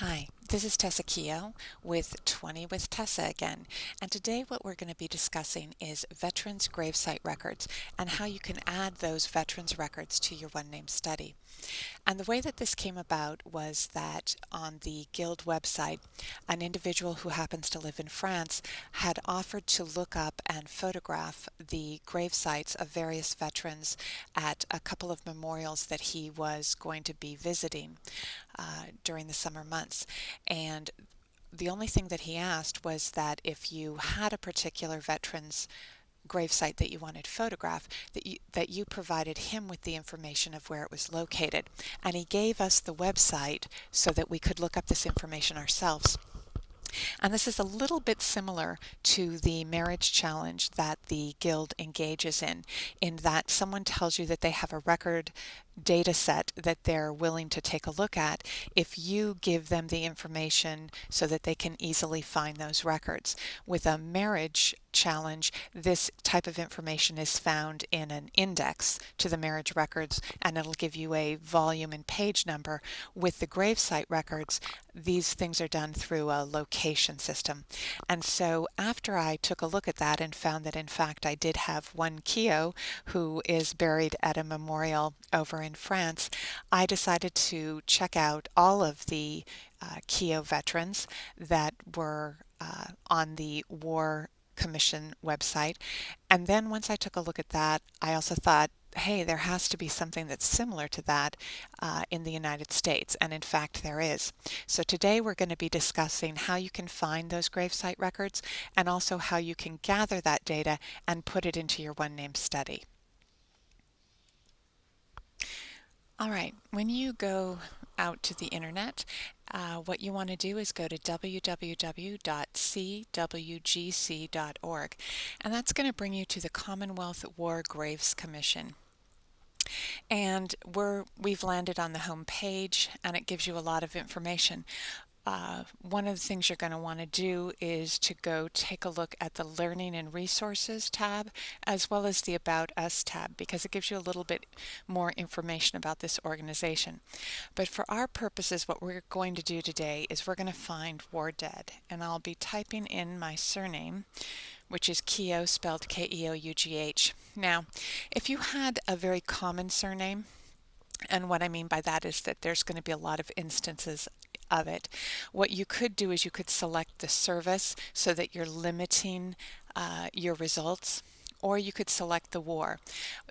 Hi, this is Tessa with 20 with Tessa again, and today what we're going to be discussing is Veterans Gravesite Records and how you can add those veterans records to your one name study. And the way that this came about was that on the Guild website, an individual who happens to live in France had offered to look up and photograph the grave sites of various veterans at a couple of memorials that he was going to be visiting during the summer months. And the only thing that he asked was that if you had a particular veteran's gravesite that you wanted photographed, that you provided him with the information of where it was located. And he gave us the website so that we could look up this information ourselves. And this is a little bit similar to the marriage challenge that the Guild engages in that someone tells you that they have a record data set that they're willing to take a look at if you give them the information so that they can easily find those records. With a marriage challenge, this type of information is found in an index to the marriage records, and it'll give you a volume and page number. With the gravesite records, these things are done through a location system. And so after I took a look at that and found that in fact I did have one Keo who is buried at a memorial over in France, I decided to check out all of the Keo veterans that were on the War Commission website. And then once I took a look at that, I also thought, hey, there has to be something that's similar to that in the United States, and in fact there is. So today we're going to be discussing how you can find those gravesite records and also how you can gather that data and put it into your one name study. All right, when you go out to the internet, what you want to do is go to www.cwgc.org, and that's going to bring you to the Commonwealth War Graves Commission. And we've landed on the home page, and it gives you a lot of information. One of the things you're going to want to do is to go take a look at the Learning and Resources tab as well as the About Us tab, because it gives you a little bit more information about this organization. But for our purposes, what we're going to do today is we're going to find War Dead, and I'll be typing in my surname, which is Keogh, spelled K-E-O-U-G-H. Now, if you had a very common surname, and what I mean by that is that there's going to be a lot of instances of it. What you could do is you could select the service so that you're limiting your results, or you could select the war.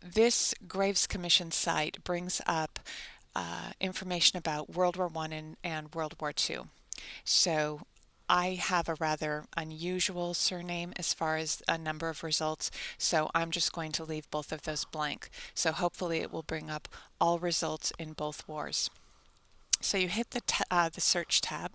This Graves Commission site brings up information about World War I and World War II. So I have a rather unusual surname as far as a number of results, so I'm just going to leave both of those blank. So hopefully it will bring up all results in both wars. So you hit the search tab,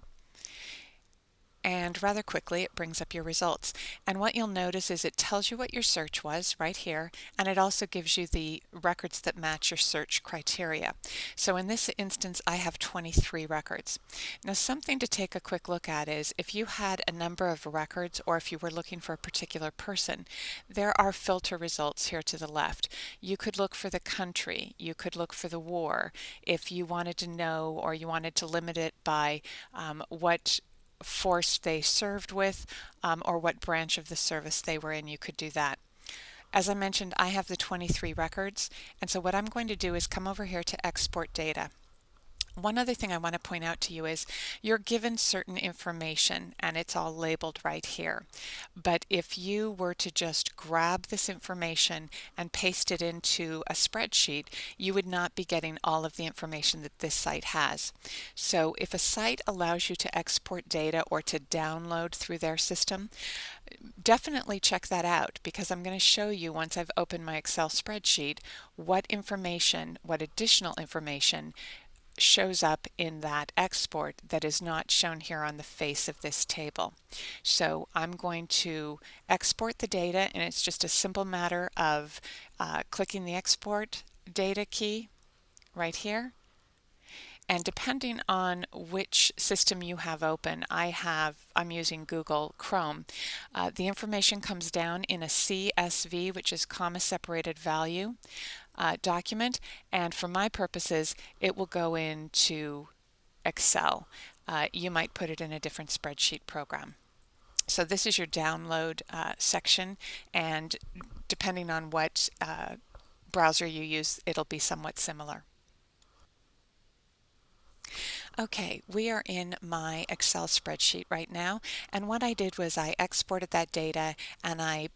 and rather quickly it brings up your results. And what you'll notice is it tells you what your search was right here, and it also gives you the records that match your search criteria. So in this instance I have 23 records. Now something to take a quick look at is if you had a number of records, or if you were looking for a particular person, there are filter results here to the left. You could look for the country, you could look for the war. If you wanted to know, or you wanted to limit it by what force they served with, or what branch of the service they were in, you could do that. As I mentioned, I have the 23 records, and so what I'm going to do is come over here to export data. One other thing I want to point out to you is you're given certain information and it's all labeled right here. But if you were to just grab this information and paste it into a spreadsheet, you would not be getting all of the information that this site has. So if a site allows you to export data or to download through their system, definitely check that out, because I'm going to show you, once I've opened my Excel spreadsheet, what additional information shows up in that export that is not shown here on the face of this table. So I'm going to export the data, and it's just a simple matter of clicking the export data key right here. And depending on which system you have open, I'm using Google Chrome. The information comes down in a CSV, which is comma separated value document, and for my purposes it will go into Excel. you might put it in a different spreadsheet program. So this is your download section, and depending on what browser you use, it'll be somewhat similar. Okay, we are in my Excel spreadsheet right now, and what I did was I exported that data and I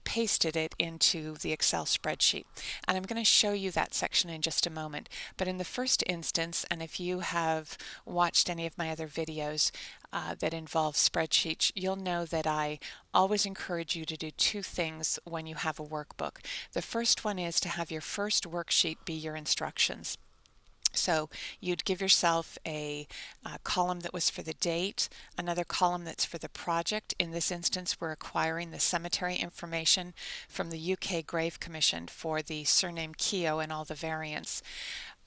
pasted it into the Excel spreadsheet. And I'm going to show you that section in just a moment. But in the first instance, and if you have watched any of my other videos that involve spreadsheets, you'll know that I always encourage you to do two things when you have a workbook. The first one is to have your first worksheet be your instructions. So you'd give yourself a column that was for the date, another column that's for the project. In this instance, we're acquiring the cemetery information from the UK Grave Commission for the surname Keogh and all the variants.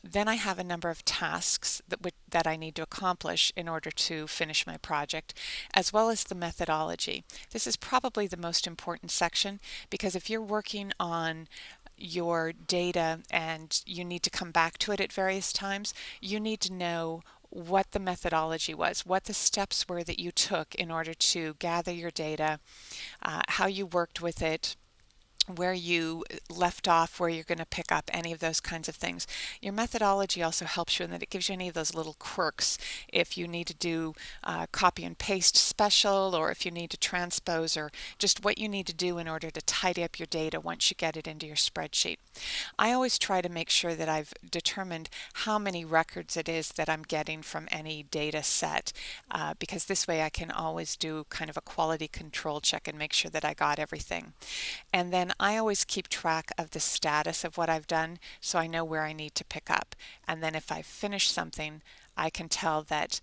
Then I have a number of tasks that I need to accomplish in order to finish my project, as well as the methodology. This is probably the most important section, because if you're working on your data and you need to come back to it at various times, you need to know what the methodology was, what the steps were that you took in order to gather your data, how you worked with it, where you left off, where you're going to pick up, any of those kinds of things. Your methodology also helps you in that it gives you any of those little quirks. If you need to do copy and paste special, or if you need to transpose, or just what you need to do in order to tidy up your data once you get it into your spreadsheet. I always try to make sure that I've determined how many records it is that I'm getting from any data set, because this way I can always do kind of a quality control check and make sure that I got everything. And then I always keep track of the status of what I've done, so I know where I need to pick up. And then if I finish something, I can tell that,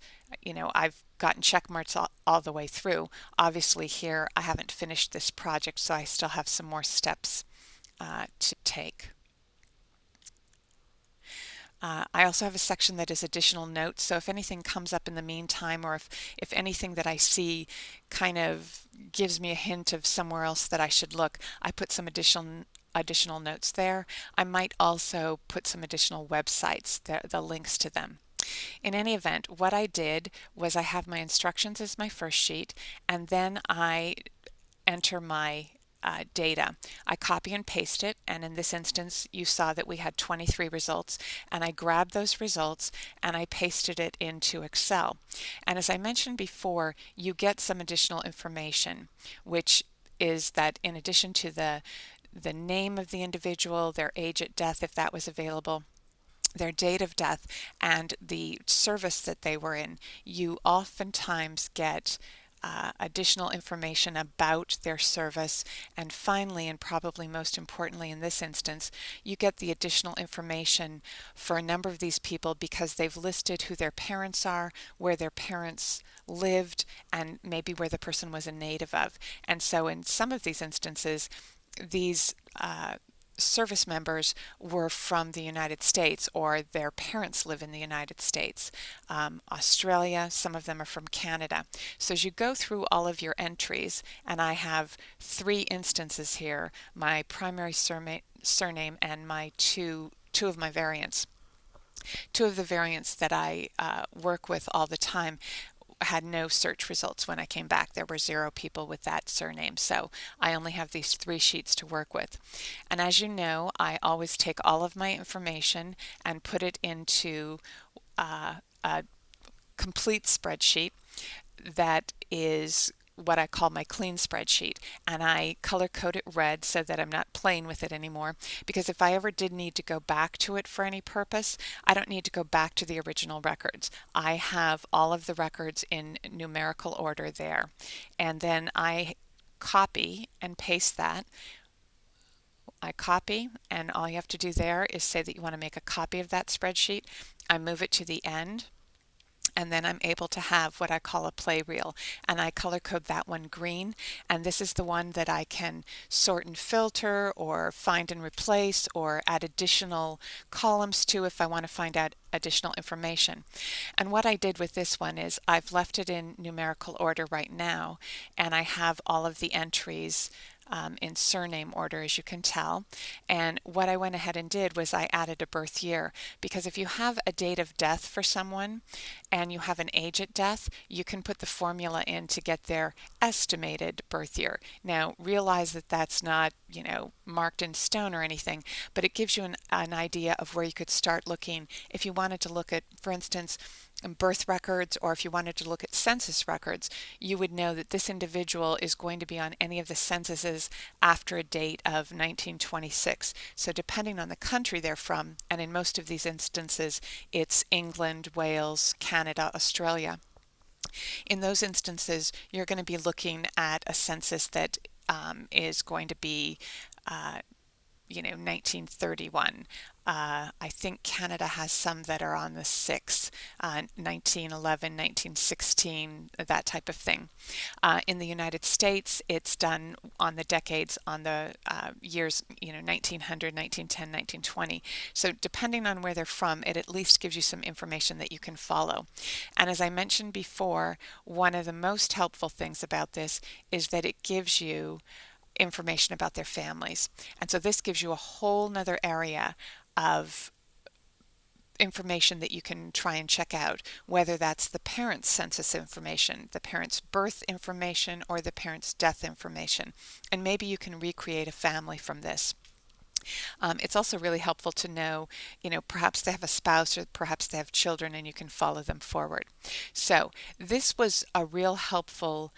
I've gotten check marks all the way through. Obviously here I haven't finished this project, so I still have some more steps to take. I also have a section that is additional notes, so if anything comes up in the meantime, or if anything that I see kind of gives me a hint of somewhere else that I should look, I put some additional notes there. I might also put some additional websites, the links to them. In any event, what I did was I have my instructions as my first sheet, and then I enter my data. I copy and paste it, and in this instance you saw that we had 23 results, and I grabbed those results and I pasted it into Excel. And as I mentioned before, you get some additional information, which is that in addition to the name of the individual, their age at death if that was available, their date of death, and the service that they were in, you oftentimes get additional information about their service. And finally, and probably most importantly in this instance, you get the additional information for a number of these people because they've listed who their parents are, where their parents lived, and maybe where the person was a native of. And so in some of these instances, these service members were from the United States, or their parents live in the United States, Australia, some of them are from Canada. So as you go through all of your entries, and I have 3 instances here, my primary surname and my two of my variants. 2 of the variants that I work with all the time had no search results when I came back. There were 0 people with that surname, so I only have these 3 sheets to work with. And as you know, I always take all of my information and put it into a complete spreadsheet that is what I call my clean spreadsheet, and I color code it red so that I'm not playing with it anymore, because if I ever did need to go back to it for any purpose, I don't need to go back to the original records. I have all of the records in numerical order there, and then I copy and paste that. I copy, and all you have to do there is say that you want to make a copy of that spreadsheet. I move it to the end, and then I'm able to have what I call a play reel, and I color code that one green, and this is the one that I can sort and filter, or find and replace, or add additional columns to if I want to find out additional information. And what I did with this one is I've left it in numerical order right now, and I have all of the entries in surname order, as you can tell. And what I went ahead and did was I added a birth year, because if you have a date of death for someone and you have an age at death, you can put the formula in to get their estimated birth year. Now, realize that that's not, marked in stone or anything, but it gives you an idea of where you could start looking if you wanted to look at, for instance, birth records, or if you wanted to look at census records. You would know that this individual is going to be on any of the censuses after a date of 1926. So depending on the country they're from, and in most of these instances it's England, Wales, Canada, Australia, in those instances you're going to be looking at a census that is going to be 1931. I think Canada has some that are on the 6th, 1911, 1916, that type of thing. In the United States, it's done on the decades, on the years, 1900, 1910, 1920. So depending on where they're from, it at least gives you some information that you can follow. And as I mentioned before, one of the most helpful things about this is that it gives you information about their families. And so this gives you a whole nother area of information that you can try and check out, whether that's the parents' census information, the parents' birth information, or the parents' death information. And maybe you can recreate a family from this. It's also really helpful to know, perhaps they have a spouse or perhaps they have children, and you can follow them forward. So this was a real helpful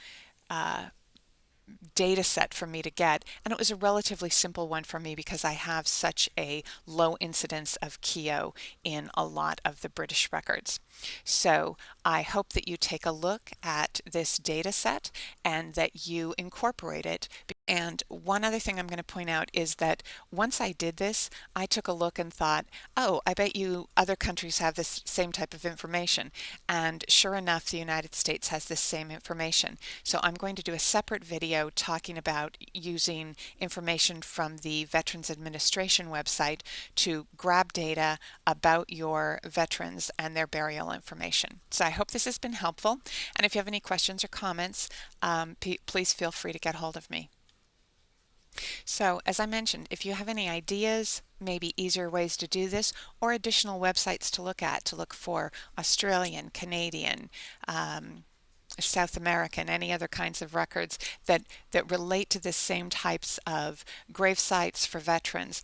data set for me to get, and it was a relatively simple one for me because I have such a low incidence of KEO in a lot of the British records. So I hope that you take a look at this data set and that you incorporate it. And one other thing I'm going to point out is that once I did this, I took a look and thought, oh, I bet you other countries have this same type of information. And sure enough, the United States has this same information. So I'm going to do a separate video talking about using information from the Veterans Administration website to grab data about your veterans and their burial information. So I hope this has been helpful. And if you have any questions or comments, please feel free to get hold of me. So, as I mentioned, if you have any ideas, maybe easier ways to do this, or additional websites to look for Australian, Canadian, South American, any other kinds of records that relate to the same types of grave sites for veterans,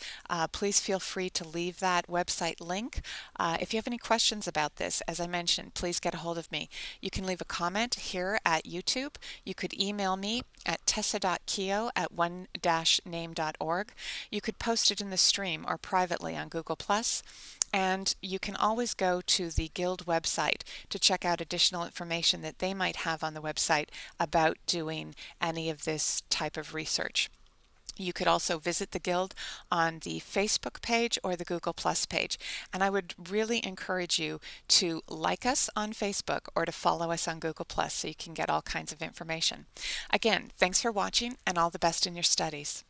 please feel free to leave that website link. If you have any questions about this, as I mentioned, please get a hold of me. You can leave a comment here at YouTube. You could email me at tessa.keo@one-name.org. You could post it in the stream or privately on Google+. And you can always go to the Guild website to check out additional information that they might have on the website about doing any of this type of research. You could also visit the Guild on the Facebook page or the Google Plus page. And I would really encourage you to like us on Facebook or to follow us on Google Plus so you can get all kinds of information. Again, thanks for watching and all the best in your studies.